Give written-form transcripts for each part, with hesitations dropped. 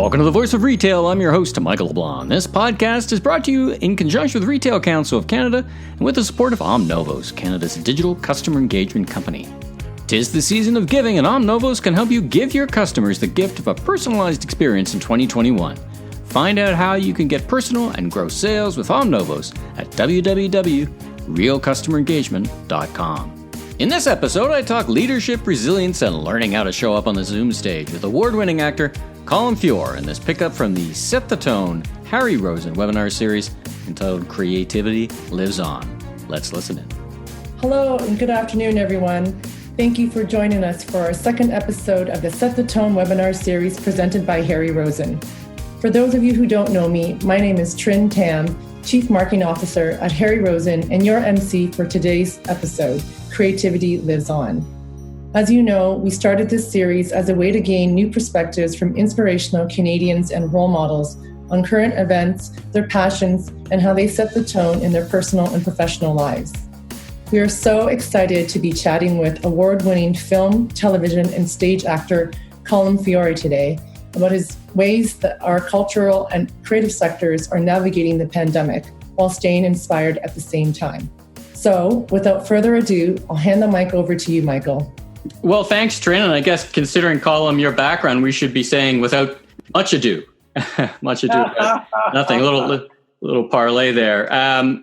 Welcome to the Voice of Retail. I'm your host, Michael LeBlanc. This podcast is brought to you in conjunction with Retail Council of Canada and with the support of Omnovos, Canada's digital customer engagement company. 'Tis the season of giving, and Omnovos can help you give your customers the gift of a personalized experience in 2021. Find out how you can get personal and grow sales with Omnovos at www.realcustomerengagement.com. In this episode, I talk leadership, resilience, and learning how to show up on the Zoom stage with award-winning actor Colm Feore in this pickup from the Set the Tone Harry Rosen webinar series entitled Creativity Lives On. Let's listen in. Hello and good afternoon, everyone. Thank you for joining us for our second episode of the Set the Tone webinar series presented by Harry Rosen. For those of you who don't know me, my name is Trin Tam, Chief Marketing Officer at Harry Rosen, and your MC for today's episode, Creativity Lives On. As you know, we started this series as a way to gain new perspectives from inspirational Canadians and role models on current events, their passions, and how they set the tone in their personal and professional lives. We are so excited to be chatting with award-winning film, television, and stage actor Colm Feore today about his ways that our cultural and creative sectors are navigating the pandemic while staying inspired at the same time. So, without further ado, I'll hand the mic over to you, Michael. Well, thanks, Trin. And I guess considering, Colm, your background, we should be saying without much ado. Much ado about nothing. A little parlay there.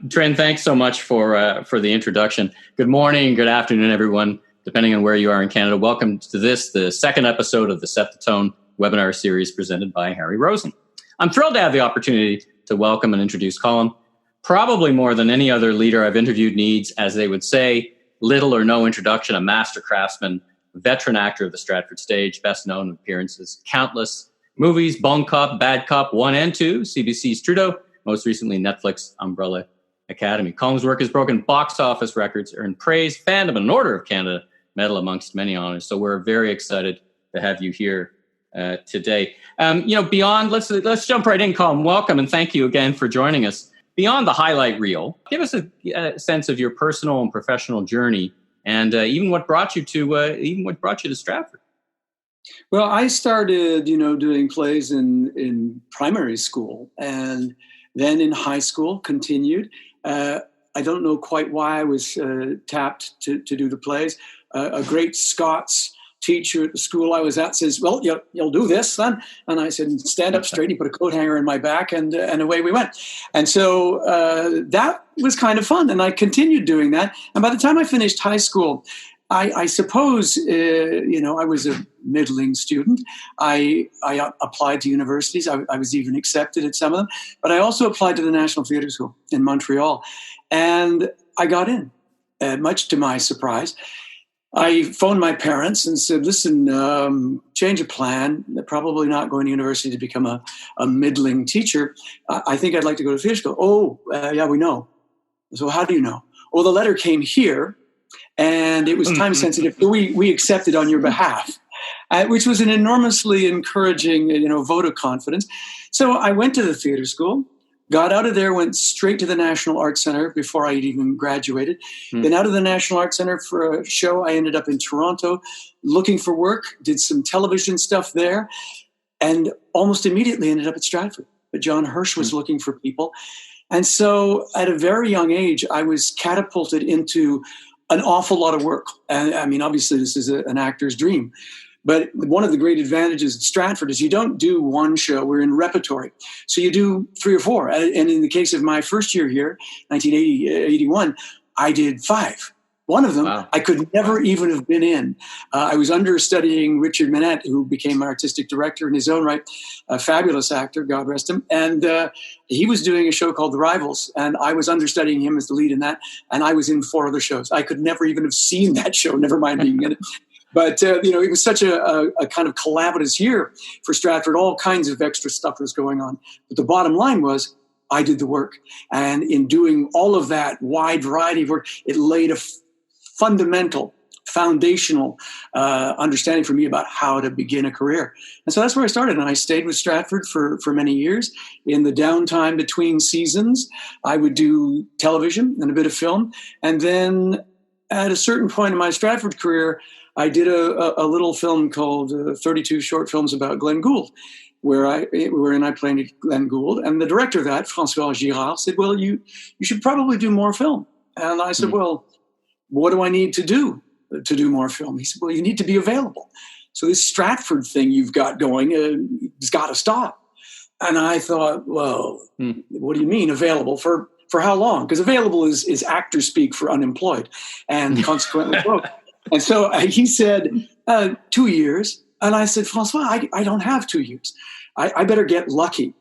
Trin, thanks so much for the introduction. Good morning, good afternoon, everyone, depending on where you are in Canada. Welcome to the second episode of the Set the Tone webinar series presented by Harry Rosen. I'm thrilled to have the opportunity to welcome and introduce Colm. Probably more than any other leader I've interviewed needs, as they would say, little or no introduction, a master craftsman, veteran actor of the Stratford stage, best known appearances, countless movies, Bon Cop, Bad Cop 1 and 2, CBC's Trudeau, most recently Netflix Umbrella Academy. Colm's work has broken box office records, earned praise, fandom, and an Order of Canada medal amongst many honors. So we're very excited to have you here today. Beyond, let's jump right in, Colm. Welcome and thank you again for joining us. Beyond the highlight reel, give us a sense of your personal and professional journey, and even what brought you to Stratford. Well, I started, doing plays in primary school, and then in high school continued. I don't know quite why I was tapped to do the plays. A great Scots teacher at the school I was at says, "Well, you'll do this, son." And I said, "Stand up straight." He put a coat hanger in my back, and away we went. And so that was kind of fun, and I continued doing that. And by the time I finished high school, I suppose, I was a middling student. I applied to universities. I was even accepted at some of them. But I also applied to the National Theatre School in Montreal. And I got in, much to my surprise. I phoned my parents and said, "Listen, change of plan. They're probably not going to university to become a middling teacher. I think I'd like to go to theatre school." "Oh, yeah, we know." "So how do you know?" "Well, the letter came here, and it was time sensitive. So we accepted on your behalf," which was an enormously encouraging, vote of confidence. So I went to the theatre school. Got out of there, went straight to the National Arts Centre before I even graduated. Then out of the National Arts Centre for a show, I ended up in Toronto looking for work, did some television stuff there, and almost immediately ended up at Stratford. But John Hirsch was looking for people. And so at a very young age, I was catapulted into an awful lot of work. And I mean, obviously, this is an actor's dream. But one of the great advantages at Stratford is you don't do one show. We're in repertory. So you do 3 or 4. And in the case of my first year here, 1981, I did 5. One of them, wow. I could never even have been in. I was understudying Richard Minette, who became artistic director in his own right, a fabulous actor, God rest him. And he was doing a show called The Rivals, and I was understudying him as the lead in that, and I was in 4 other shows. I could never even have seen that show, never mind being in it. But, it was such a kind of calamitous year for Stratford. All kinds of extra stuff was going on. But the bottom line was I did the work. And in doing all of that wide variety of work, it laid a fundamental, foundational understanding for me about how to begin a career. And so that's where I started. And I stayed with Stratford for many years. In the downtime between seasons, I would do television and a bit of film. And then at a certain point in my Stratford career, I did a little film called 32 Short Films about Glenn Gould, wherein I played Glenn Gould. And the director of that, François Girard, said, well, you should probably do more film. And I said, well, what do I need to do more film? He said, well, you need to be available. So this Stratford thing you've got going has got to stop. And I thought, well, what do you mean available? For how long? Because available is actor speak for unemployed and consequently broke. And so he said, 2 years. And I said, Francois, I don't have 2 years. I better get lucky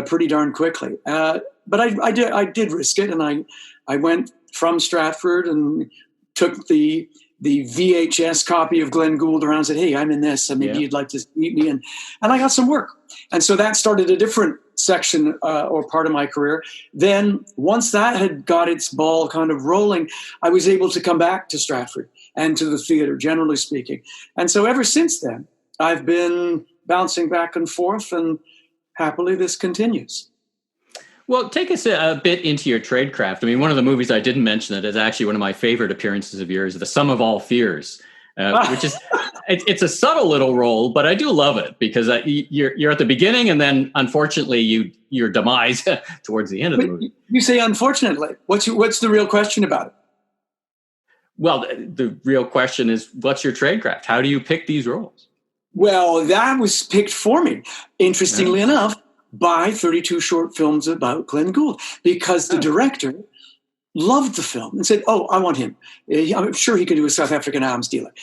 pretty darn quickly. But I did risk it. And I went from Stratford and took the VHS copy of Glenn Gould around and said, hey, I'm in this. And maybe you'd like to meet me. And I got some work. And so that started a different section or part of my career. Then once that had got its ball kind of rolling, I was able to come back to Stratford and to the theater, generally speaking. And so ever since then, I've been bouncing back and forth, and happily this continues. Well, take us a bit into your tradecraft. I mean, one of the movies I didn't mention that is actually one of my favorite appearances of yours, The Sum of All Fears, which is it's a subtle little role, but I do love it because you're at the beginning, and then unfortunately your demise towards the end of the movie. You say unfortunately. What's the real question about it? Well, the real question is, what's your tradecraft? How do you pick these roles? Well, that was picked for me, interestingly enough, by 32 Short Films About Glenn Gould, because the director loved the film and said, oh, I want him. I'm sure he could do a South African arms dealer.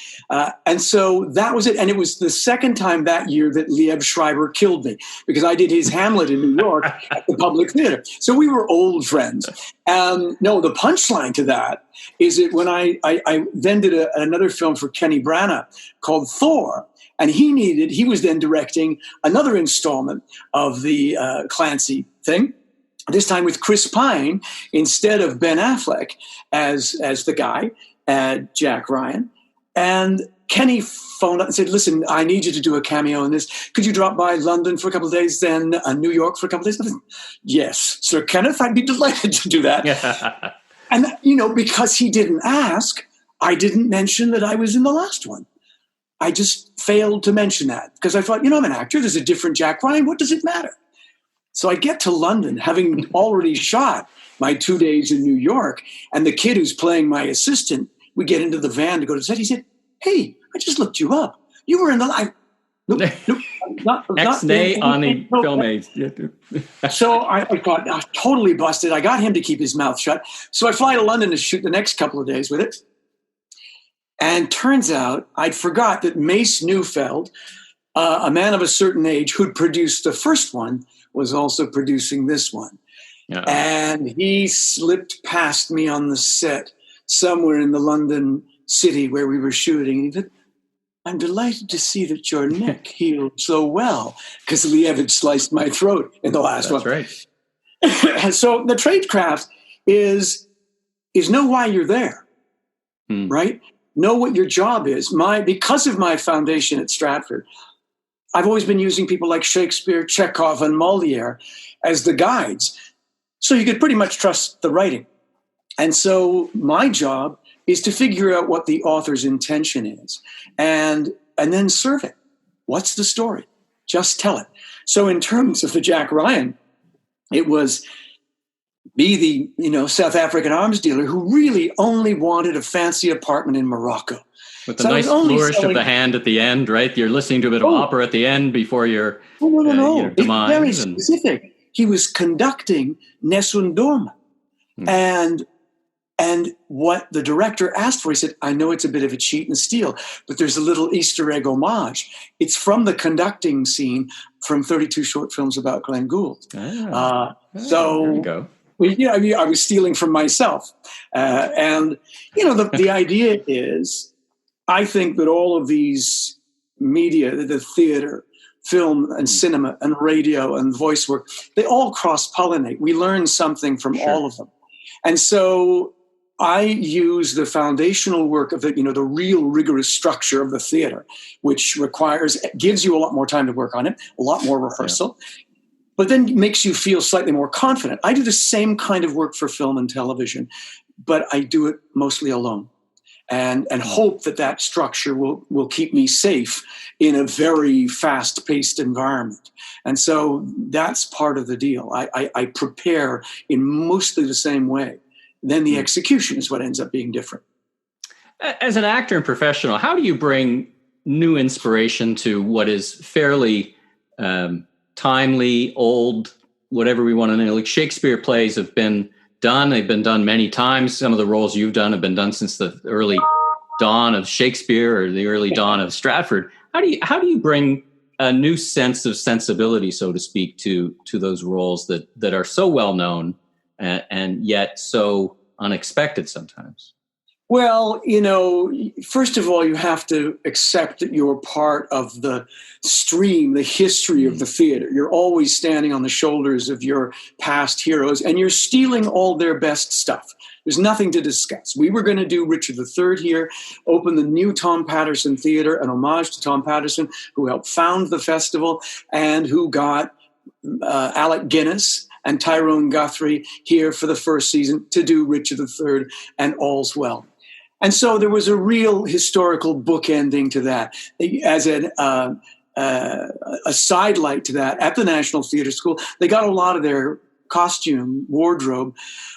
And so that was it. And it was the second time that year that Liev Schreiber killed me, because I did his Hamlet in New York at the Public Theater. So we were old friends. No, the punchline to that is that when I then did another film for Kenny Branagh called Thor, and he was then directing another installment of the Clancy thing, this time with Chris Pine instead of Ben Affleck as the guy, Jack Ryan. And Kenny phoned up and said, listen, I need you to do a cameo in this. Could you drop by London for a couple of days, then New York for a couple of days? I said, yes, Sir Kenneth, I'd be delighted to do that. And, because he didn't ask, I didn't mention that I was in the last one. I just failed to mention that because I thought, I'm an actor. There's a different Jack Ryan. What does it matter? So I get to London, having already shot my 2 days in New York, and the kid who's playing my assistant, we get into the van to go to set. He said, hey, I just looked you up. You were in the live. Nope, X-nay on the film aids. So I got totally busted. I got him to keep his mouth shut. So I fly to London to shoot the next couple of days with it. And turns out I'd forgot that Mace Neufeld, a man of a certain age who'd produced the first one, was also producing this one. Yeah. And he slipped past me on the set somewhere in the London city where we were shooting. He said, I'm delighted to see that your neck healed so well, because Liev had sliced my throat in the last one. That's right. And so the tradecraft is know why you're there, right? Know what your job is. Because of my foundation at Stratford, I've always been using people like Shakespeare, Chekhov, and Molière as the guides. So you could pretty much trust the writing. And so my job is to figure out what the author's intention is and then serve it. What's the story? Just tell it. So in terms of the Jack Ryan, it was be the South African arms dealer who really only wanted a fancy apartment in Morocco. With the nice flourish of the hand at the end, right? You're listening to a bit of opera at the end before your No. demise. It's very specific. He was conducting Nessun Dorma. And what the director asked for, he said, I know it's a bit of a cheat and steal, but there's a little Easter egg homage. It's from the conducting scene from 32 Short Films About Glenn Gould. There you go. I was stealing from myself. The idea is, I think that all of these media, the theater, film and cinema and radio and voice work, they all cross-pollinate. We learn something from all of them. And so I use the foundational work of the real rigorous structure of the theater, which gives you a lot more time to work on it, a lot more rehearsal, but then makes you feel slightly more confident. I do the same kind of work for film and television, but I do it mostly alone. and hope that structure will keep me safe in a very fast-paced environment. And so that's part of the deal. I prepare in mostly the same way. Then the execution is what ends up being different. As an actor and professional, how do you bring new inspiration to what is fairly timely, old, whatever we want to know? Like Shakespeare plays have been done. They've been done many times. Some of the roles you've done have been done since the early dawn of Shakespeare or the early dawn of Stratford. How do you bring a new sense of sensibility, so to speak, to those roles that are so well known and yet so unexpected sometimes? Well, first of all, you have to accept that you're part of the stream, the history of the theater. You're always standing on the shoulders of your past heroes, and you're stealing all their best stuff. There's nothing to discuss. We were going to do Richard III here, open the new Tom Patterson Theater, an homage to Tom Patterson, who helped found the festival and who got Alec Guinness and Tyrone Guthrie here for the first season to do Richard III and All's Well. And so there was a real historical bookending to that. As a sidelight to that, at the National Theatre School, they got a lot of their costume wardrobe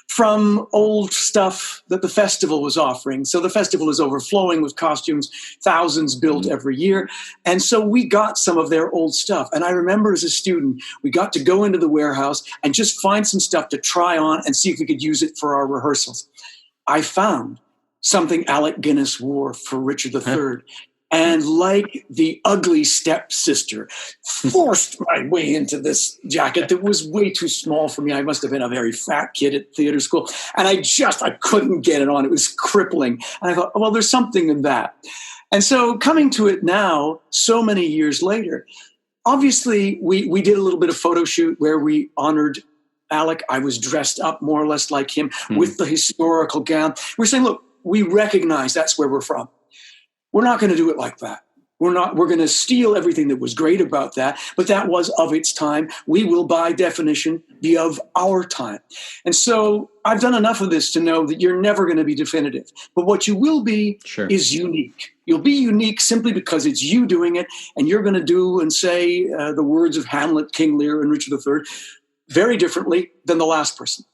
from old stuff that the festival was offering. So the festival is overflowing with costumes, thousands built every year. And so we got some of their old stuff. And I remember as a student, we got to go into the warehouse and just find some stuff to try on and see if we could use it for our rehearsals. I found something Alec Guinness wore for Richard III. And like the ugly stepsister, forced my way into this jacket that was way too small for me. I must have been a very fat kid at theater school. And I couldn't get it on. It was crippling. And I thought, well, there's something in that. And so coming to it now, so many years later, obviously we did a little bit of photo shoot where we honored Alec. I was dressed up more or less like him with the historical gown. We're saying, look, we recognize that's where we're from. We're not going to do it like that. We're going to steal everything that was great about that, but that was of its time. We will, by definition, be of our time. And so I've done enough of this to know that you're never going to be definitive. But what you will be is unique. You'll be unique simply because it's you doing it, and you're going to do and say the words of Hamlet, King Lear, and Richard III very differently than the last person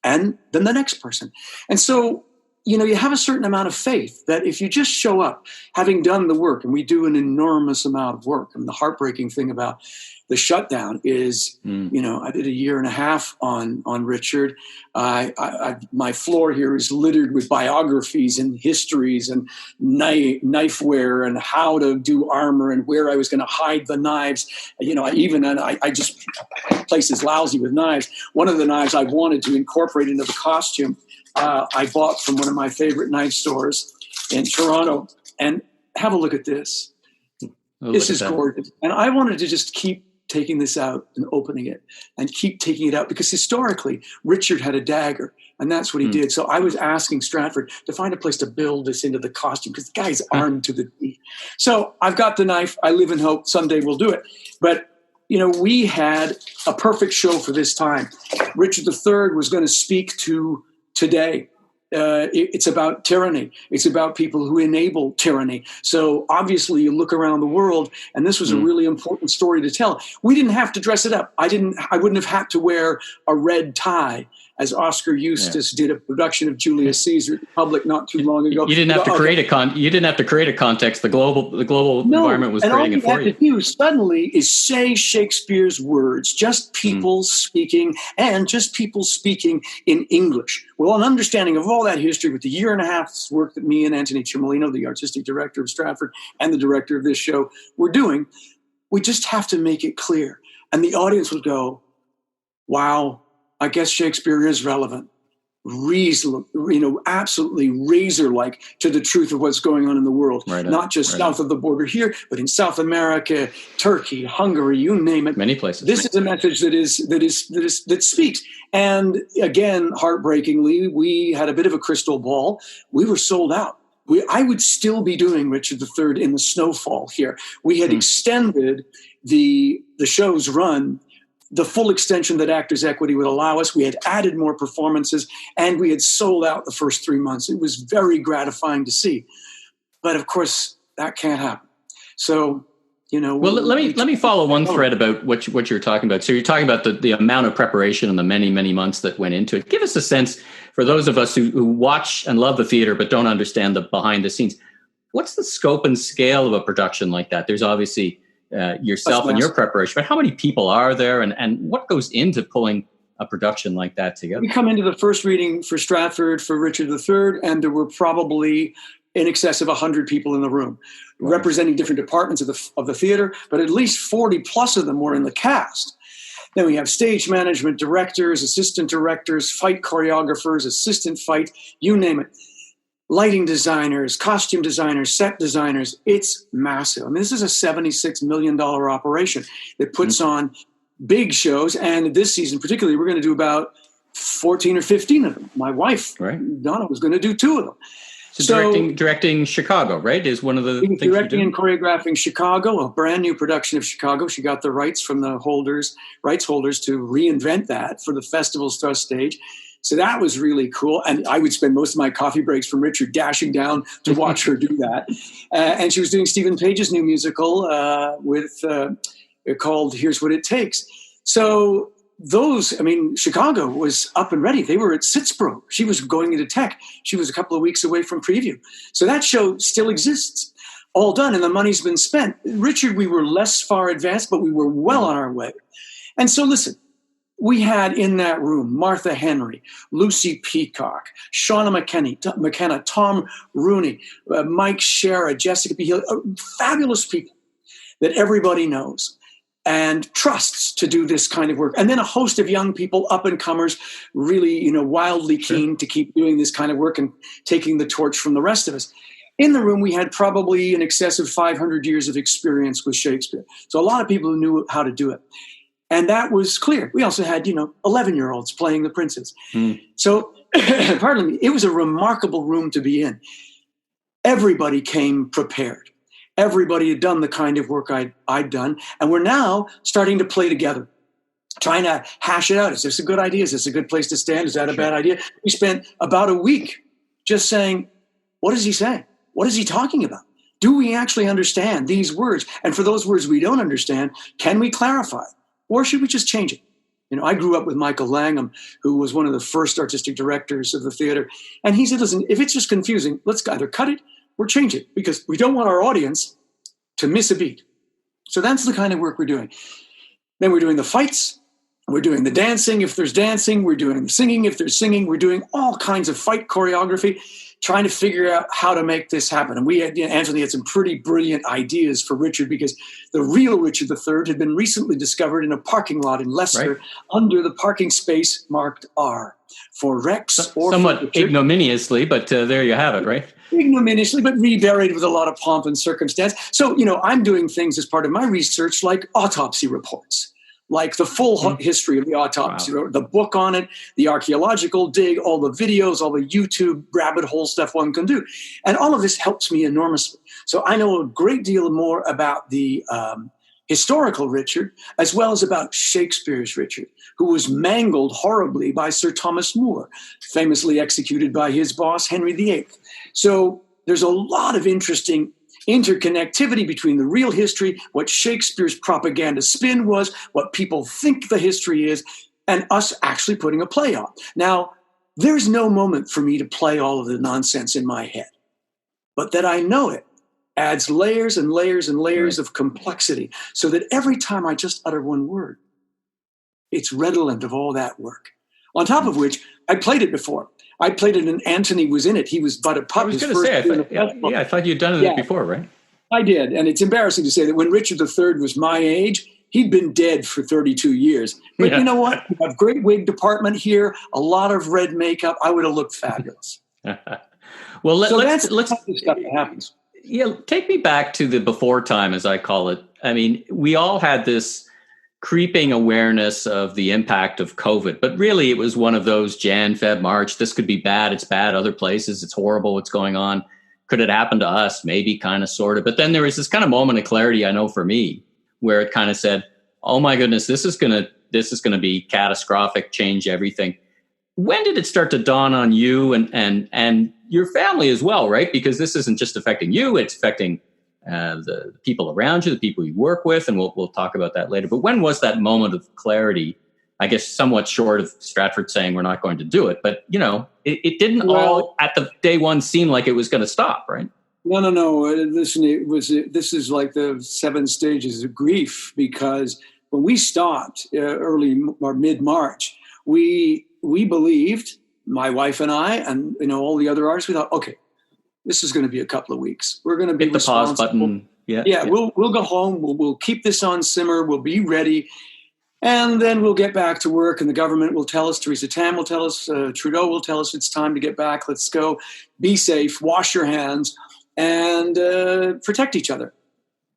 and then the next person. And so you have a certain amount of faith that if you just show up, having done the work, and we do an enormous amount of work. And the heartbreaking thing about the shutdown is, I did a year and a half on Richard. My floor here is littered with biographies and histories and knife wear and how to do armor and where I was going to hide the knives. I just place is lousy with knives. One of the knives I wanted to incorporate into the costume, I bought from one of my favorite knife stores in Toronto. And have a look at this. This is gorgeous. And I wanted to just keep taking this out and opening it and keep taking it out because historically Richard had a dagger and that's what he did. So I was asking Stratford to find a place to build this into the costume because the guy's armed to the teeth. So I've got the knife. I live in hope someday we'll do it. But we had a perfect show for this time. Richard III was going to speak to today. It's about tyranny. It's about people who enable tyranny. So obviously you look around the world, and this was a really important story to tell. We didn't have to dress it up. I wouldn't have had to wear a red tie as Oscar Eustis did a production of Julius Caesar at the Public not too long ago. You didn't have to create you didn't have to create a context. The global environment was creating it for you. And all you have to do suddenly is say Shakespeare's words, just people speaking, and just people speaking in English. Well, an understanding of all that history with the year and a half's work that me and Anthony Cimolino, the artistic director of Stratford and the director of this show, were doing, we just have to make it clear. And the audience would go, wow, I guess Shakespeare is relevant, absolutely razor-like to the truth of what's going on in the world, not just south of the border here, but in South America, Turkey, Hungary, you name it. Many places. This is a message that speaks. And again, heartbreakingly, we had a bit of a crystal ball. We were sold out. I would still be doing Richard III in the snowfall here. We had extended the show's run the full extension that Actors Equity would allow us. We had added more performances, and we had sold out the first 3 months. It was very gratifying to see. But of course, that can't happen. So, well, let me follow one thread about what you're talking about. So you're talking about the amount of preparation and the many, many months that went into it. Give us a sense for those of us who watch and love the theater but don't understand the behind the scenes. What's the scope and scale of a production like that? There's obviously yourself and your preparation, but how many people are there, and what goes into pulling a production like that together? We come into the first reading for Stratford for Richard III, and there were probably in excess of 100 people in the room, representing different departments of the theater, but at least 40 plus of them were in the cast. Then we have stage management, directors, assistant directors, fight choreographers, assistant fight, you name it. Lighting designers, costume designers, set designers. It's massive. I mean, this is a $76 million operation that puts on big shows. And this season particularly, we're going to do about 14 or 15 of them. My wife, Donna, was going to do 2 of them. So directing Chicago, right, is one of the things directing and choreographing Chicago, a brand new production of Chicago. She got the rights from the rights holders to reinvent that for the festival's thrust stage. So that was really cool. And I would spend most of my coffee breaks from Richard dashing down to watch her do that. And she was doing Stephen Page's new musical called Here's What It Takes. So Chicago was up and ready. They were at Sittsboro. She was going into tech. She was a couple of weeks away from preview. So that show still exists, all done, and the money's been spent. Richard, we were less far advanced, but we were well on our way. And so listen, we had in that room Martha Henry, Lucy Peacock, Shauna McKenna, Tom Rooney, Mike Shera, Jessica B. Hill, fabulous people that everybody knows and trusts to do this kind of work. And then a host of young people, up-and-comers, really, wildly keen to keep doing this kind of work and taking the torch from the rest of us. In the room, we had probably in excess of 500 years of experience with Shakespeare. So a lot of people who knew how to do it. And that was clear. We also had, 11-year-olds playing the princes. So, pardon me, it was a remarkable room to be in. Everybody came prepared. Everybody had done the kind of work I'd done. And we're now starting to play together, trying to hash it out. Is this a good idea? Is this a good place to stand? Is that a bad idea? We spent about a week just saying, what is he saying? What is he talking about? Do we actually understand these words? And for those words we don't understand, can we clarify? Or should we just change it? I grew up with Michael Langham, who was one of the first artistic directors of the theater. And he said, listen, if it's just confusing, let's either cut it or change it, because we don't want our audience to miss a beat. So that's the kind of work we're doing. Then we're doing the fights. We're doing the dancing if there's dancing. We're doing the singing if there's singing. We're doing all kinds of fight choreography, trying to figure out how to make this happen. And we had, Anthony had some pretty brilliant ideas for Richard, because the real Richard III had been recently discovered in a parking lot in Leicester under the parking space marked R for Rex or somewhat ignominiously, but there you have it, right? Ignominiously, but reburied with a lot of pomp and circumstance. So, I'm doing things as part of my research like autopsy reports, like the full history of the autopsy, the book on it, the archaeological dig, all the videos, all the YouTube rabbit hole stuff one can do. And all of this helps me enormously. So I know a great deal more about the historical Richard, as well as about Shakespeare's Richard, who was mangled horribly by Sir Thomas More, famously executed by his boss, Henry VIII. So there's a lot of interesting interconnectivity between the real history, what Shakespeare's propaganda spin was, what people think the history is, and us actually putting a play on. Now, there's no moment for me to play all of the nonsense in my head, but that I know it adds layers and layers and layers of complexity, so that every time I just utter one word, it's redolent of all that work. On top of which, I played it before. I played it and Anthony was in it. He was but a pup. I was going to say, I thought you'd done it before, right? I did. And it's embarrassing to say that when Richard III was my age, he'd been dead for 32 years. But you know what? We have a great wig department here, a lot of red makeup. I would have looked fabulous. Well, let's the stuff that happens. Yeah, take me back to the before time, as I call it. I mean, we all had this creeping awareness of the impact of COVID, but really it was one of those Jan, Feb, March, this could be bad, it's bad other places, it's horrible what's going on. Could it happen to us? Maybe, kind of, sort of. But then there was this kind of moment of clarity, I know for me, where it kind of said, oh my goodness, this is going this is going to be catastrophic, change everything. When did it start to dawn on you and your family as well, right? Because this isn't just affecting you, it's affecting the people around you, the people you work with, and we'll talk about that later. But when was that moment of clarity? I guess somewhat short of Stratford saying we're not going to do it, but it didn't all at the day one seem like it was going to stop, right? No. Listen, this is like the 7 stages of grief, because when we stopped early or mid-March, we believed, my wife and I, and all the other artists, we thought, okay, this is going to be a couple of weeks. We're going to be hit the pause button. Yeah. We'll go home. We'll keep this on simmer. We'll be ready. And then we'll get back to work, and the government will tell us, Theresa Tam will tell us, Trudeau will tell us it's time to get back. Let's go. Be safe. Wash your hands and protect each other.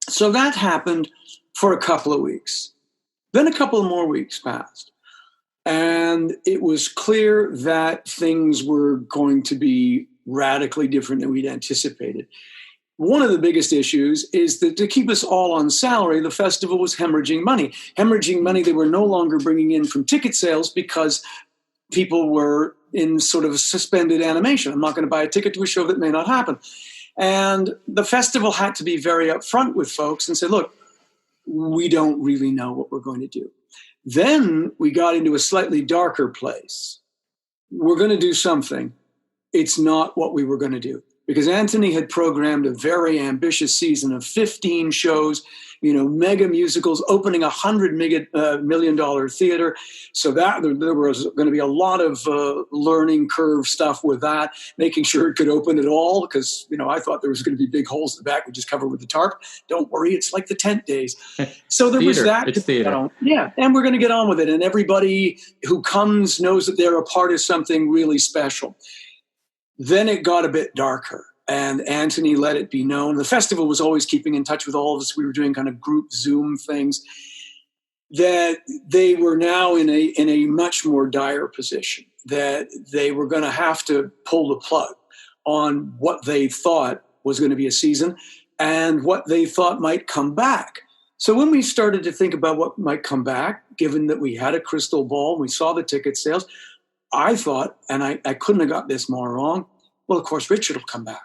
So that happened for a couple of weeks. Then a couple of more weeks passed. And it was clear that things were going to be radically different than we'd anticipated. One of the biggest issues is that to keep us all on salary, the festival was hemorrhaging money. They were no longer bringing in from ticket sales because people were in sort of a suspended animation. I'm not going to buy a ticket to a show that may not happen. And the festival had to be very upfront with folks and say, look, we don't really know what we're going to do. Then we got into a slightly darker place. We're going to do something. It's not what we were going to do. Because Anthony had programmed a very ambitious season of 15 shows, mega musicals, opening $100 million theater. So that there was going to be a lot of learning curve stuff with that, making sure it could open at all. Because, I thought there was going to be big holes in the back we just cover with the tarp. Don't worry, it's like the tent days. So there was that. It's theater. Yeah, and we're going to get on with it. And everybody who comes knows that they're a part of something really special. Then it got a bit darker, and Anthony let it be known. The festival was always keeping in touch with all of us. We were doing kind of group Zoom things, that they were now in a much more dire position, that they were going to have to pull the plug on what they thought was going to be a season and what they thought might come back. So when we started to think about what might come back, given that we had a crystal ball, we saw the ticket sales, I thought, and I couldn't have got this more wrong, well, of course, Richard will come back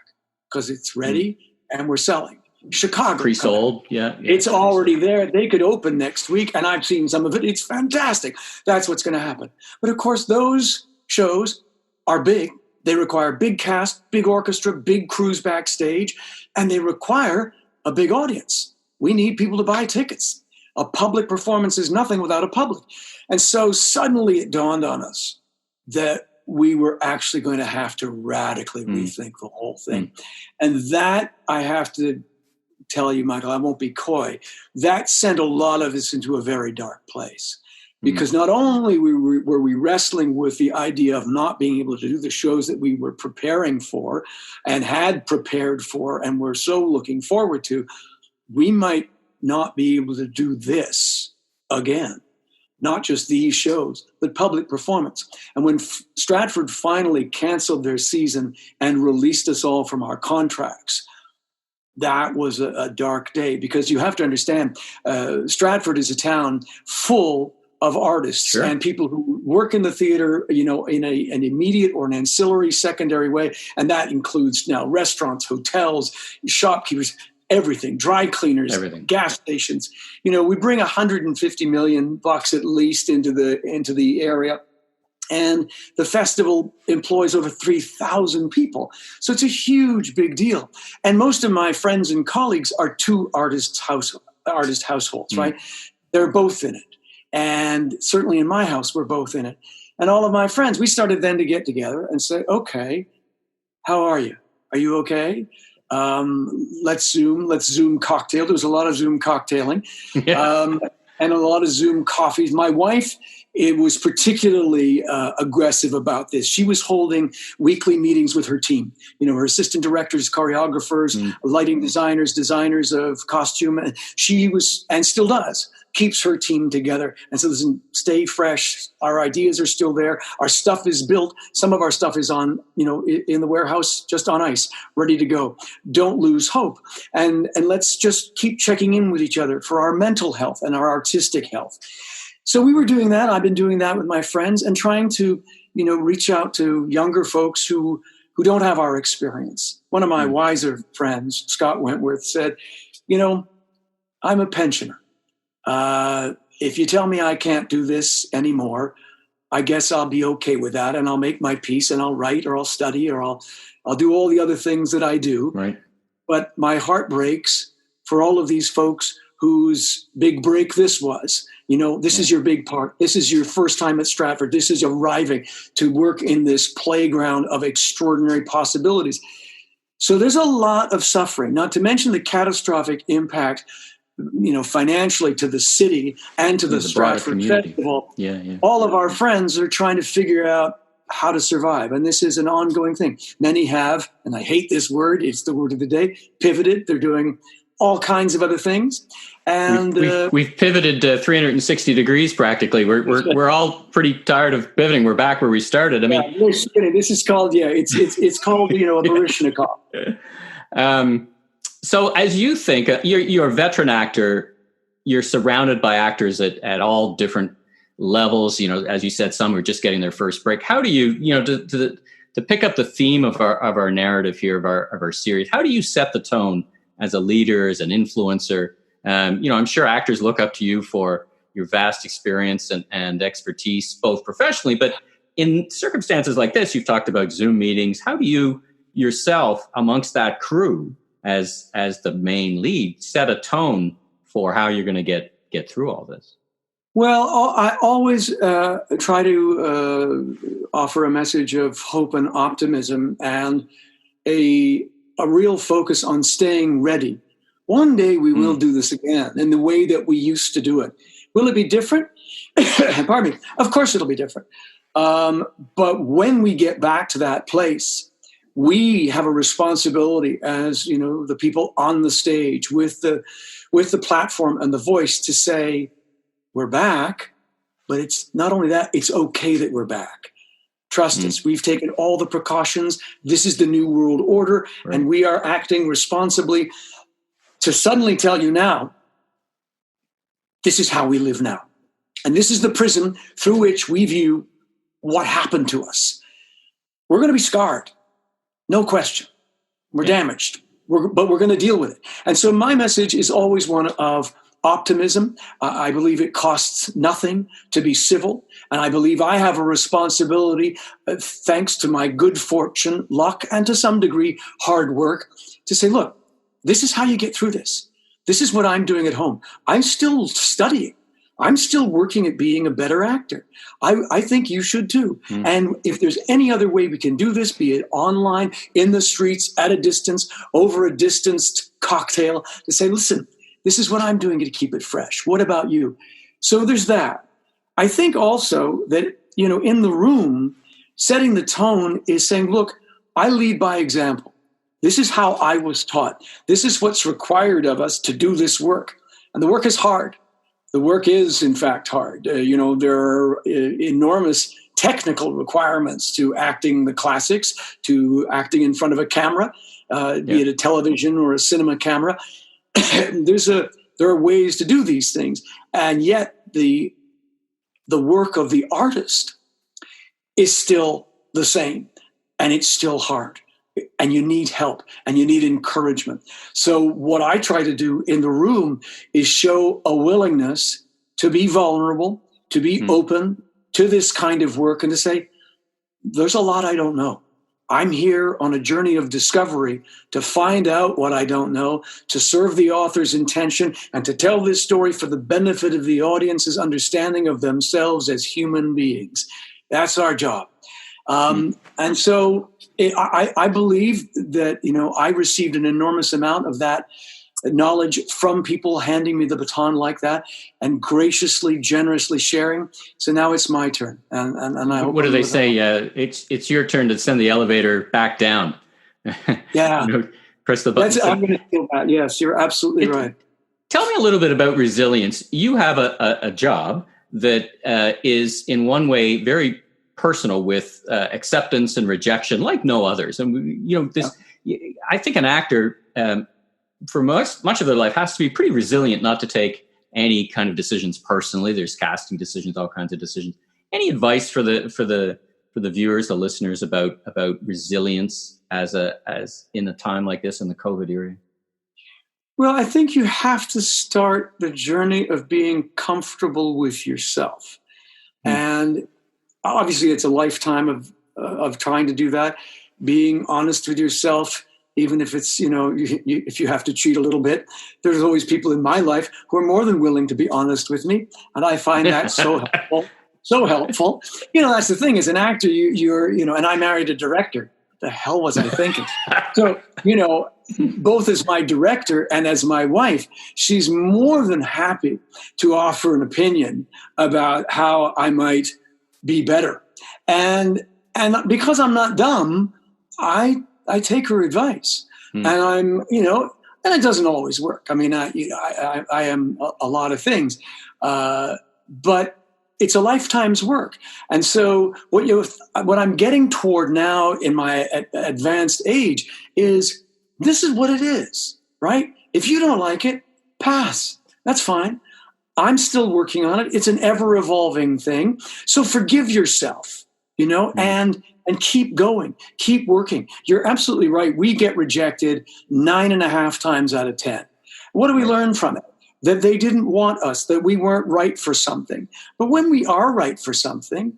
because it's ready and we're selling. Chicago. Pre-sold, yeah. It's already there. They could open next week, and I've seen some of it. It's fantastic. That's what's going to happen. But, of course, those shows are big. They require big cast, big orchestra, big crews backstage, and they require a big audience. We need people to buy tickets. A public performance is nothing without a public. And so suddenly it dawned on us that we were actually going to have to radically rethink the whole thing. And that, I have to tell you, Michael, I won't be coy, that sent a lot of us into a very dark place. Because not only were we wrestling with the idea of not being able to do the shows that we were preparing for and had prepared for and were so looking forward to, we might not be able to do this again. Not just these shows, but public performance. And when Stratford finally canceled their season and released us all from our contracts, that was a dark day, because you have to understand, Stratford is a town full of artists and people who work in the theater, in an immediate or an ancillary secondary way. And that includes now restaurants, hotels, shopkeepers, everything, dry cleaners, gas stations. We bring $150 million at least into the area. And the festival employs over 3,000 people. So it's a huge, big deal. And most of my friends and colleagues are two artist households, right? They're both in it. And certainly in my house, we're both in it. And all of my friends, we started then to get together and say, okay, how are you? Are you okay? Let's Zoom cocktail. There was a lot of Zoom cocktailing and a lot of Zoom coffees. My wife, it was particularly aggressive about this. She was holding weekly meetings with her team. Her assistant directors, choreographers, lighting designers of costume. And she was, and still does, keeps her team together and says, stay fresh. Our ideas are still there. Our stuff is built. Some of our stuff is on, in the warehouse, just on ice, ready to go. Don't lose hope. And let's just keep checking in with each other for our mental health and our artistic health. So we were doing that. I've been doing that with my friends and trying to, reach out to younger folks who don't have our experience. One of my wiser friends, Scott Wentworth, said, I'm a pensioner. If you tell me I can't do this anymore, I guess I'll be okay with that, and I'll make my peace, and I'll write, or I'll study, or I'll do all the other things that I do. Right. But my heart breaks for all of these folks whose big break this was. This is your big part. This is your first time at Stratford. This is arriving to work in this playground of extraordinary possibilities. So there's a lot of suffering, not to mention the catastrophic impact, financially to the city and to the Stratford Festival. Yeah. All of our friends are trying to figure out how to survive. And this is an ongoing thing. Many have, and I hate this word, it's the word of the day, pivoted. They're doing all kinds of other things. And we've pivoted 360 degrees practically. We're all pretty tired of pivoting. We're back where we started. I mean, this is called, it's called, a Baryshnikov. So as you think, you're a veteran actor, you're surrounded by actors at all different levels. As you said, some are just getting their first break. How do you, to pick up the theme of our narrative here, of our series, how do you set the tone as a leader, as an influencer? I'm sure actors look up to you for your vast experience and expertise, both professionally, but in circumstances like this, you've talked about Zoom meetings. How do you yourself, amongst that crew, as the main lead, set a tone for how you're going to get through all this? Well, I always try to offer a message of hope and optimism and a real focus on staying ready. One day we will do this again in the way that we used to do it. Will it be different? Pardon me. Of course it'll be different. But when we get back to that place, we have a responsibility as, the people on the stage with the platform and the voice to say, we're back, but it's not only that, it's okay that we're back. Trust us. We've taken all the precautions. This is the new world order, right. And we are acting responsibly to suddenly tell you now, this is how we live now. And this is the prism through which we view what happened to us. We're going to be scarred. No question. We're damaged, but we're going to deal with it. And so my message is always one of optimism. I believe it costs nothing to be civil. And I believe I have a responsibility, thanks to my good fortune, luck, and to some degree, hard work, to say, look, this is how you get through this. This is what I'm doing at home. I'm still studying. I'm still working at being a better actor. I think you should too. And if there's any other way we can do this, be it online, in the streets, at a distance, over a distanced cocktail, to say, listen, this is what I'm doing to keep it fresh. What about you? So there's that. I think also that, in the room, setting the tone is saying, look, I lead by example. This is how I was taught. This is what's required of us to do this work. And the work is hard. The work is, in fact, hard. There are enormous technical requirements to acting the classics, to acting in front of a camera, be it a television or a cinema camera. There are ways to do these things. And yet the work of the artist is still the same, and it's still hard. And you need help, and you need encouragement. So what I try to do in the room is show a willingness to be vulnerable, to be open to this kind of work, and to say, there's a lot I don't know. I'm here on a journey of discovery to find out what I don't know, to serve the author's intention, and to tell this story for the benefit of the audience's understanding of themselves as human beings. That's our job. And so I believe that, I received an enormous amount of that knowledge from people handing me the baton like that and graciously, generously sharing. So now it's my turn. And I hope. What do they say? It's your turn to send the elevator back down. Yeah. Press the button. I'm going to feel that. Yes, you're absolutely right. Tell me a little bit about resilience. You have a job that is in one way very personal, with acceptance and rejection like no others. And I think an actor for much of their life has to be pretty resilient not to take any kind of decisions personally. There's casting decisions, all kinds of decisions. Any advice for the viewers, the listeners about resilience as in a time like this in the COVID era? Well, I think you have to start the journey of being comfortable with yourself. And obviously it's a lifetime of trying to do that, being honest with yourself, even if it's, if you have to cheat a little bit. There's always people in my life who are more than willing to be honest with me. And I find that so helpful. So helpful. That's the thing. As an actor, you're, and I married a director. What the hell was I thinking? So, both as my director and as my wife, she's more than happy to offer an opinion about how I might be better. And because I'm not dumb, I take her advice. And I'm, and it doesn't always work. I mean, I am a lot of things, but it's a lifetime's work. And so what I'm getting toward now in my advanced age is this is what it is, right? If you don't like it, pass. That's fine. I'm still working on it. It's an ever evolving thing. So forgive yourself, and keep going, keep working. You're absolutely right. We get rejected 9.5 times out of 10. What do we learn from it? That they didn't want us, that we weren't right for something. But when we are right for something,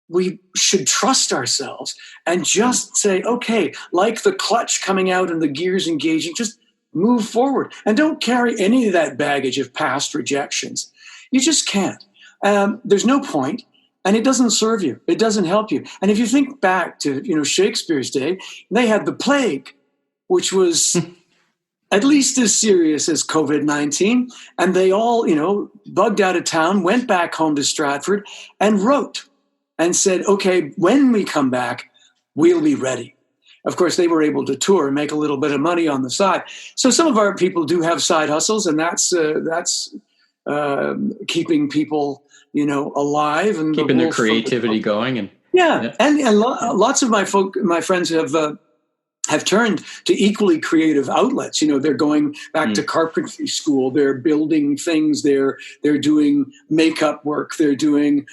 we should trust ourselves and just say, okay, like the clutch coming out and the gears engaging, just move forward. And don't carry any of that baggage of past rejections. You just can't. There's no point, and it doesn't serve you. It doesn't help you. And if you think back to, Shakespeare's day, they had the plague, which was at least as serious as COVID-19. And they all, bugged out of town, went back home to Stratford and wrote and said, okay, when we come back, we'll be ready. Of course, they were able to tour and make a little bit of money on the side. So some of our people do have side hustles, and that's keeping people, alive and keeping their creativity going. And lots of my friends have turned to equally creative outlets. They're going back to carpentry school. They're building things. They're doing makeup work. They're doing,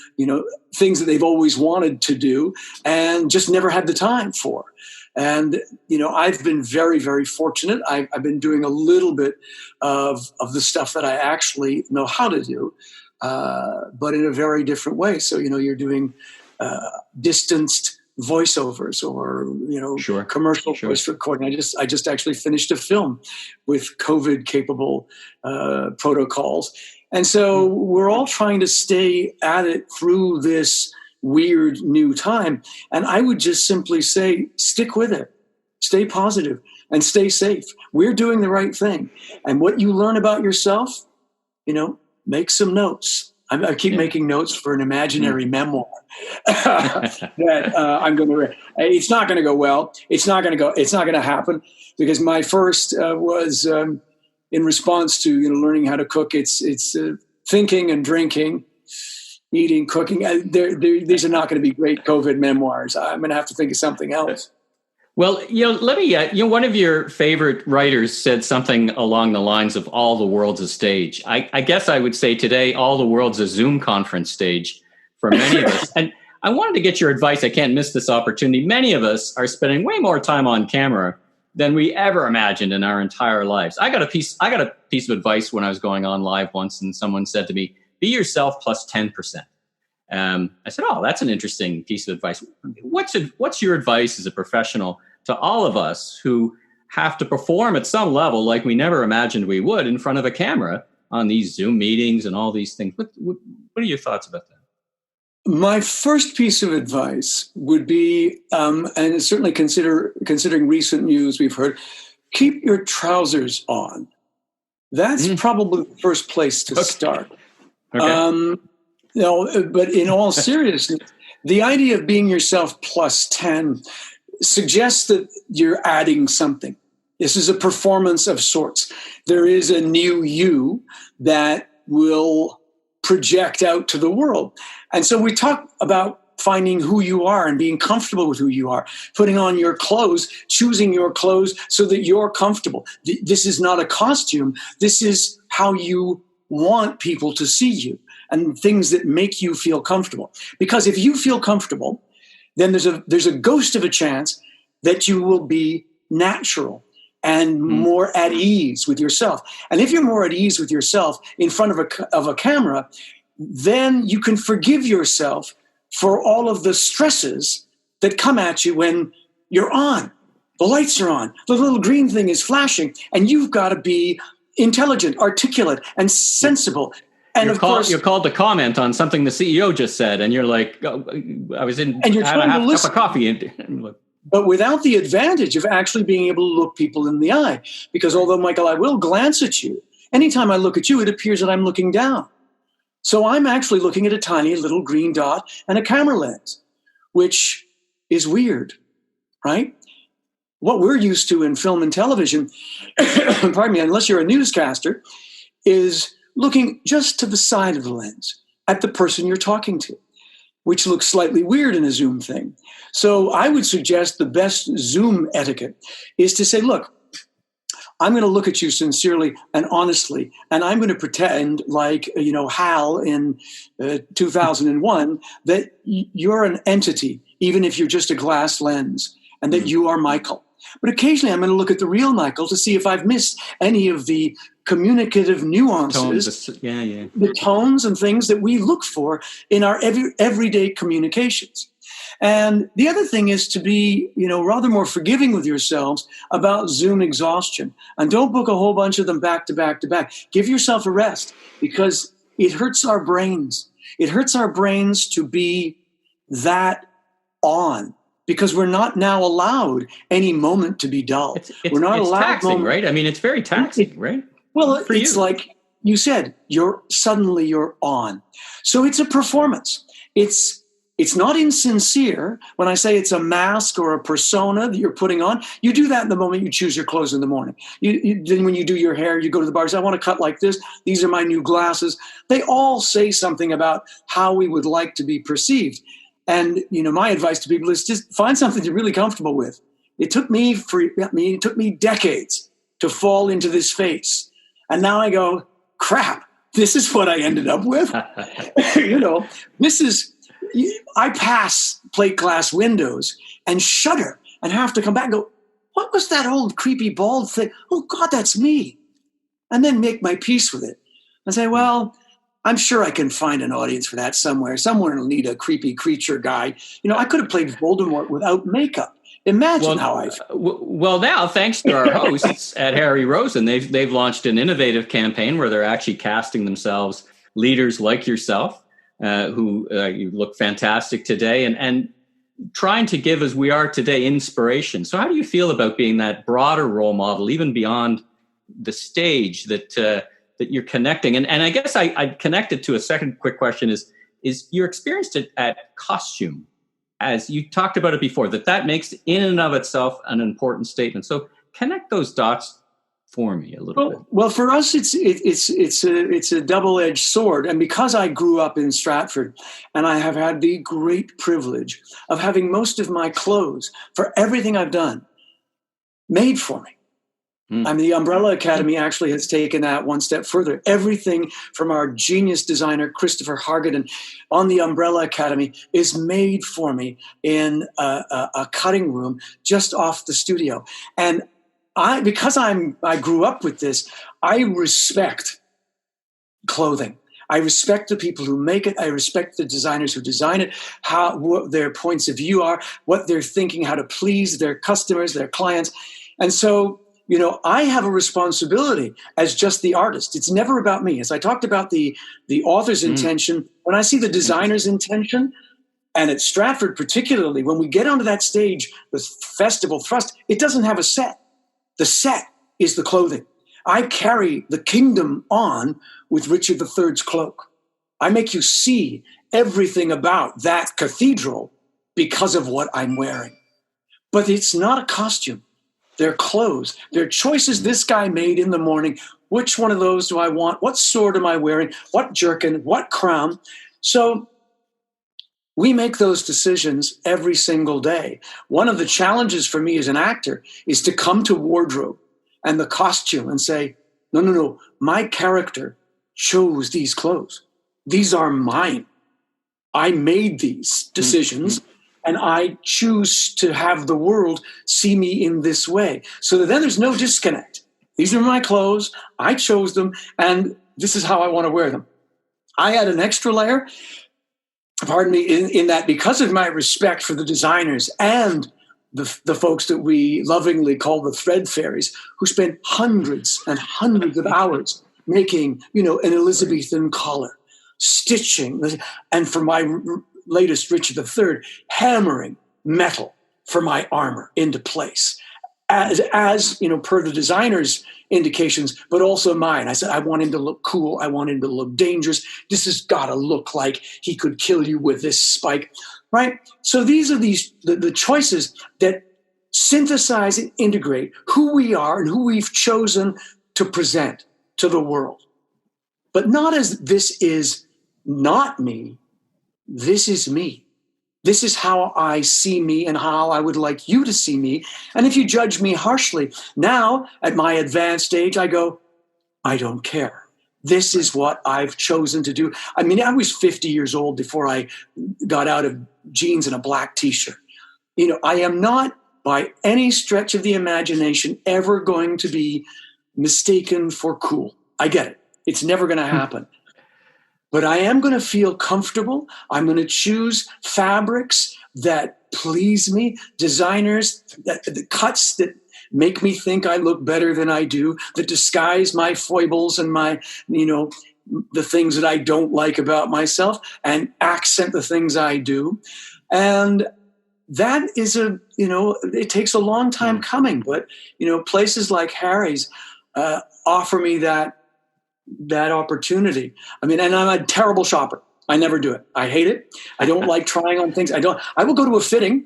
things that they've always wanted to do and just never had the time for. And, I've been very, very fortunate. I've been doing a little bit of the stuff that I actually know how to do, but in a very different way. So, you're doing distanced voiceovers or commercial voice recording. I just actually finished a film with COVID capable protocols, and so we're all trying to stay at it through this weird new time. And I would just simply say, stick with it, stay positive, and stay safe. We're doing the right thing, and what you learn about yourself, make some notes. I keep making notes for an imaginary memoir that I'm going to read. It's not going to go well. It's not going to happen because my first was in response to learning how to cook. It's thinking and drinking, eating, cooking. These are not going to be great COVID memoirs. I'm going to have to think of something else. Well, let me, one of your favorite writers said something along the lines of all the world's a stage. I guess I would say today, all the world's a Zoom conference stage for many of us. And I wanted to get your advice. I can't miss this opportunity. Many of us are spending way more time on camera than we ever imagined in our entire lives. I got a piece of advice when I was going on live once, and someone said to me, be yourself plus 10%. I said, oh, that's an interesting piece of advice. What's your advice as a professional to all of us who have to perform at some level like we never imagined we would in front of a camera on these Zoom meetings and all these things? What are your thoughts about that? My first piece of advice would be, and certainly considering recent news we've heard, keep your trousers on. That's probably the first place to start. Okay. But in all seriousness, the idea of being yourself plus 10 suggests that you're adding something. This is a performance of sorts. There is a new you that will project out to the world. And so we talk about finding who you are and being comfortable with who you are, putting on your clothes, choosing your clothes so that you're comfortable. This is not a costume. This is how you want people to see you and things that make you feel comfortable. Because if you feel comfortable, then there's a ghost of a chance that you will be natural and more at ease with yourself. And if you're more at ease with yourself in front of a camera, then you can forgive yourself for all of the stresses that come at you when you're on. The lights are on. The little green thing is flashing, and you've got to be intelligent, articulate, and sensible. And of course, you're called to comment on something the CEO just said, and you're like, oh, I was in, and you're had a half cup of coffee. But without the advantage of actually being able to look people in the eye. Because although, Michael, I will glance at you, anytime I look at you, it appears that I'm looking down. So I'm actually looking at a tiny little green dot and a camera lens, which is weird, right? What we're used to in film and television, pardon me, unless you're a newscaster, is looking just to the side of the lens at the person you're talking to, which looks slightly weird in a Zoom thing. So I would suggest the best Zoom etiquette is to say, look, I'm going to look at you sincerely and honestly, and I'm going to pretend like, Hal in 2001, that you're an entity, even if you're just a glass lens, and that you are Michael. But occasionally I'm going to look at the real Michael to see if I've missed any of the communicative nuances, the tones and things that we look for in our everyday communications. And the other thing is to be, rather more forgiving with yourselves about Zoom exhaustion. And don't book a whole bunch of them back to back to back. Give yourself a rest, because it hurts our brains. It hurts our brains to be that on, because we're not now allowed any moment to be dull. We're not allowed taxing, right? I mean, it's very taxing, right? Well, it's like you said, you're on. So it's a performance. It's not insincere when I say it's a mask or a persona that you're putting on. You do that in the moment you choose your clothes in the morning. Then when you do your hair, you go to the bar and say, I want to cut like this. These are my new glasses. They all say something about how we would like to be perceived. And, my advice to people is just find something you're really comfortable with. It took me decades to fall into this phase. And now I go, crap, this is what I ended up with. I pass plate glass windows and shudder and have to come back and go, what was that old creepy bald thing? Oh, God, that's me. And then make my peace with it and say, well, I'm sure I can find an audience for that somewhere. Someone will need a creepy creature guy. I could have played Voldemort without makeup. Imagine how I feel. Well, now, thanks to our hosts at Harry Rosen, they've launched an innovative campaign where they're actually casting themselves leaders like yourself, who you look fantastic today, and trying to give, as we are today, inspiration. So how do you feel about being that broader role model, even beyond the stage, that you're connecting? And I guess I'd connect it to a second quick question is your experience at costume, as you talked about it before, that makes in and of itself an important statement. So connect those dots for me a little bit. Well, for us, it's a double-edged sword. And because I grew up in Stratford, and I have had the great privilege of having most of my clothes for everything I've done made for me. The Umbrella Academy actually has taken that one step further. Everything from our genius designer, Christopher Hargadon, on the Umbrella Academy is made for me in a cutting room just off the studio. And because I grew up with this, I respect clothing. I respect the people who make it. I respect the designers who design it, what their points of view are, what they're thinking, how to please their customers, their clients. And so, I have a responsibility as just the artist. It's never about me. As I talked about the author's intention, when I see the designer's intention, and at Stratford particularly, when we get onto that stage with Festival Thrust, it doesn't have a set. The set is the clothing. I carry the kingdom on with Richard III's cloak. I make you see everything about that cathedral because of what I'm wearing. But it's not a costume. They're clothes. They're choices this guy made in the morning. Which one of those do I want? What sword am I wearing? What jerkin? What crown? So we make those decisions every single day. One of the challenges for me as an actor is to come to wardrobe and the costume and say, no, my character chose these clothes. These are mine. I made these decisions, and I choose to have the world see me in this way. So that then there's no disconnect. These are my clothes. I chose them, and this is how I want to wear them. I add an extra layer, pardon me, in that because of my respect for the designers and the folks that we lovingly call the thread fairies, who spent hundreds and hundreds of hours making, an Elizabethan collar, stitching, and for my latest Richard III, hammering metal for my armor into place, as per the designer's indications, but also mine. I said, I want him to look cool. I want him to look dangerous. This has got to look like he could kill you with this spike, right? So these are the choices that synthesize and integrate who we are and who we've chosen to present to the world. But not as this is not me, this is me. This is how I see me and how I would like you to see me. And if you judge me harshly, now at my advanced age, I go, I don't care. This is what I've chosen to do. I mean, I was 50 years old before I got out of jeans and a black t-shirt. I am not by any stretch of the imagination ever going to be mistaken for cool. I get it. It's never going to happen. But I am going to feel comfortable. I'm going to choose fabrics that please me, designers, the cuts that make me think I look better than I do, that disguise my foibles and my, the things that I don't like about myself and accent the things I do. And that is it takes a long time coming, but, places like Harry's offer me that opportunity. I mean, and I'm a terrible shopper. I never do it. I hate it. I don't like trying on things. I will go to a fitting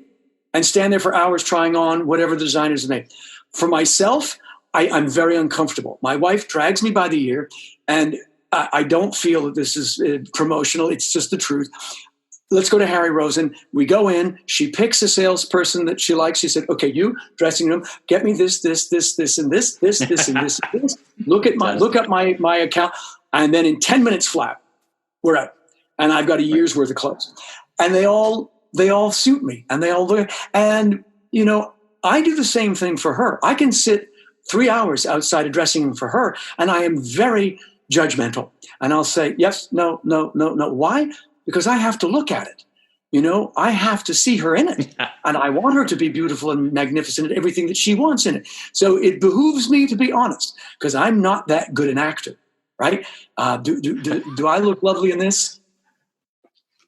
and stand there for hours trying on whatever the designers made. For myself, I'm very uncomfortable. My wife drags me by the ear, and I don't feel that this is promotional. It's just the truth. Let's go to Harry Rosen. We go in. She picks a salesperson that she likes. She said, okay, you, dressing room, get me this, and this, and this, and this. Look up my account. And then in 10 minutes flat, we're out. And I've got a year's worth of clothes. And they all suit me. And they all look. And, I do the same thing for her. I can sit 3 hours outside a dressing room for her, and I am very judgmental. And I'll say, yes, no. Why? Because I have to look at it. I have to see her in it. And I want her to be beautiful and magnificent and everything that she wants in it. So it behooves me to be honest, because I'm not that good an actor, right? Do I look lovely in this?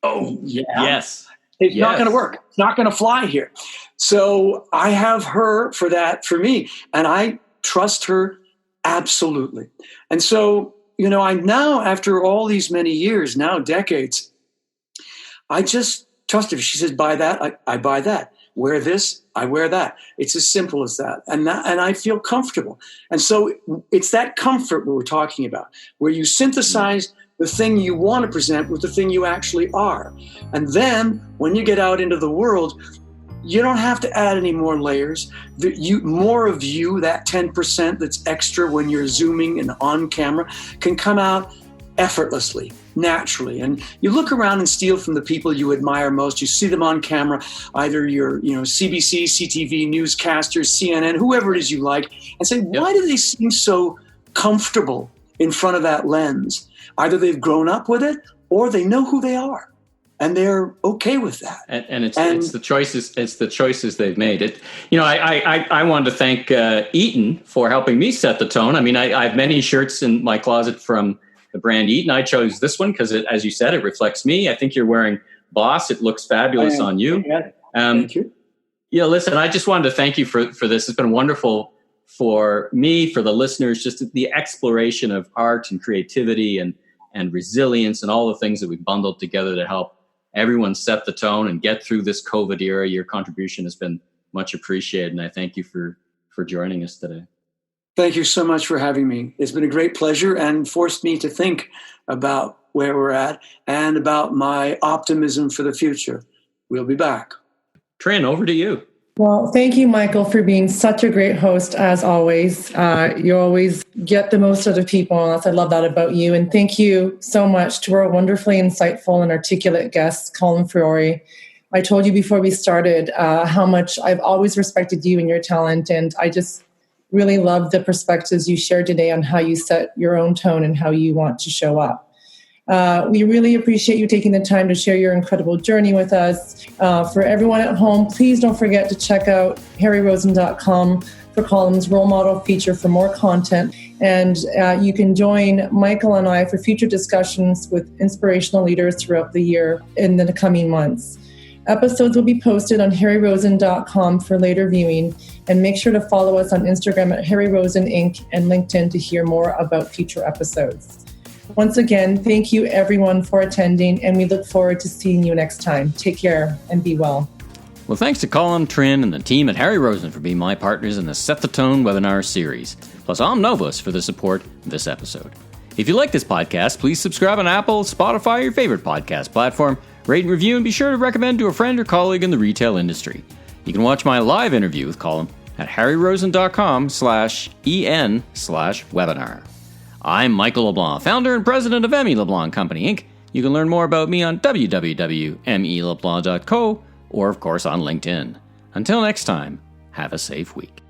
Oh, yeah. Yes. It's not going to work. It's not going to fly here. So I have her for that for me. And I trust her absolutely. And so, I'm now, after all these many years, now decades, I just trust her. She says, buy that, I buy that. Wear this, I wear that. It's as simple as that. And I feel comfortable. And so it's that comfort we're talking about, where you synthesize the thing you want to present with the thing you actually are. And then when you get out into the world, you don't have to add any more layers. More of you, that 10% that's extra when you're zooming and on camera, can come out effortlessly, naturally. And you look around and steal from the people you admire most. You see them on camera, either your CBC, CTV, newscasters, CNN, whoever it is you like, and say, why do they seem so comfortable in front of that lens? Either they've grown up with it or they know who they are. And they're okay with that. And it's the choices. It's the choices they've made. I wanted to thank Eaton for helping me set the tone. I mean, I have many shirts in my closet from the brand Eaton. I chose this one because, as you said, it reflects me. I think you're wearing Boss. It looks fabulous on you. Thank you. Listen, I just wanted to thank you for this. It's been wonderful for me, for the listeners, just the exploration of art and creativity and resilience and all the things that we've bundled together to help everyone set the tone and get through this COVID era. Your contribution has been much appreciated, and I thank you for joining us today. Thank you so much for having me. It's been a great pleasure and forced me to think about where we're at and about my optimism for the future. We'll be back. Trin, over to you. Well, thank you, Michael, for being such a great host, as always. You always get the most out of people, and I love that about you. And thank you so much to our wonderfully insightful and articulate guest, Colm Feore. I told you before we started how much I've always respected you and your talent, and I just really love the perspectives you shared today on how you set your own tone and how you want to show up. We really appreciate you taking the time to share your incredible journey with us. For everyone at home, please don't forget to check out harryrosen.com for Colm's role model feature for more content. And you can join Michael and I for future discussions with inspirational leaders throughout the year in the coming months. Episodes will be posted on harryrosen.com for later viewing. And make sure to follow us on Instagram at Harry Rosen Inc. and LinkedIn to hear more about future episodes. Once again, thank you everyone for attending, and we look forward to seeing you next time. Take care and be well. Well, thanks to Colm, Trin, and the team at Harry Rosen for being my partners in the Set the Tone webinar series, plus Novus for the support of this episode. If you like this podcast, please subscribe on Apple, Spotify, or your favorite podcast platform, rate and review, and be sure to recommend to a friend or colleague in the retail industry. You can watch my live interview with Colm at harryrosen.com/en/webinar. I'm Michael LeBlanc, founder and president of LeBlanc Company Inc. You can learn more about me on www.meleblanc.co or, of course, on LinkedIn. Until next time, have a safe week.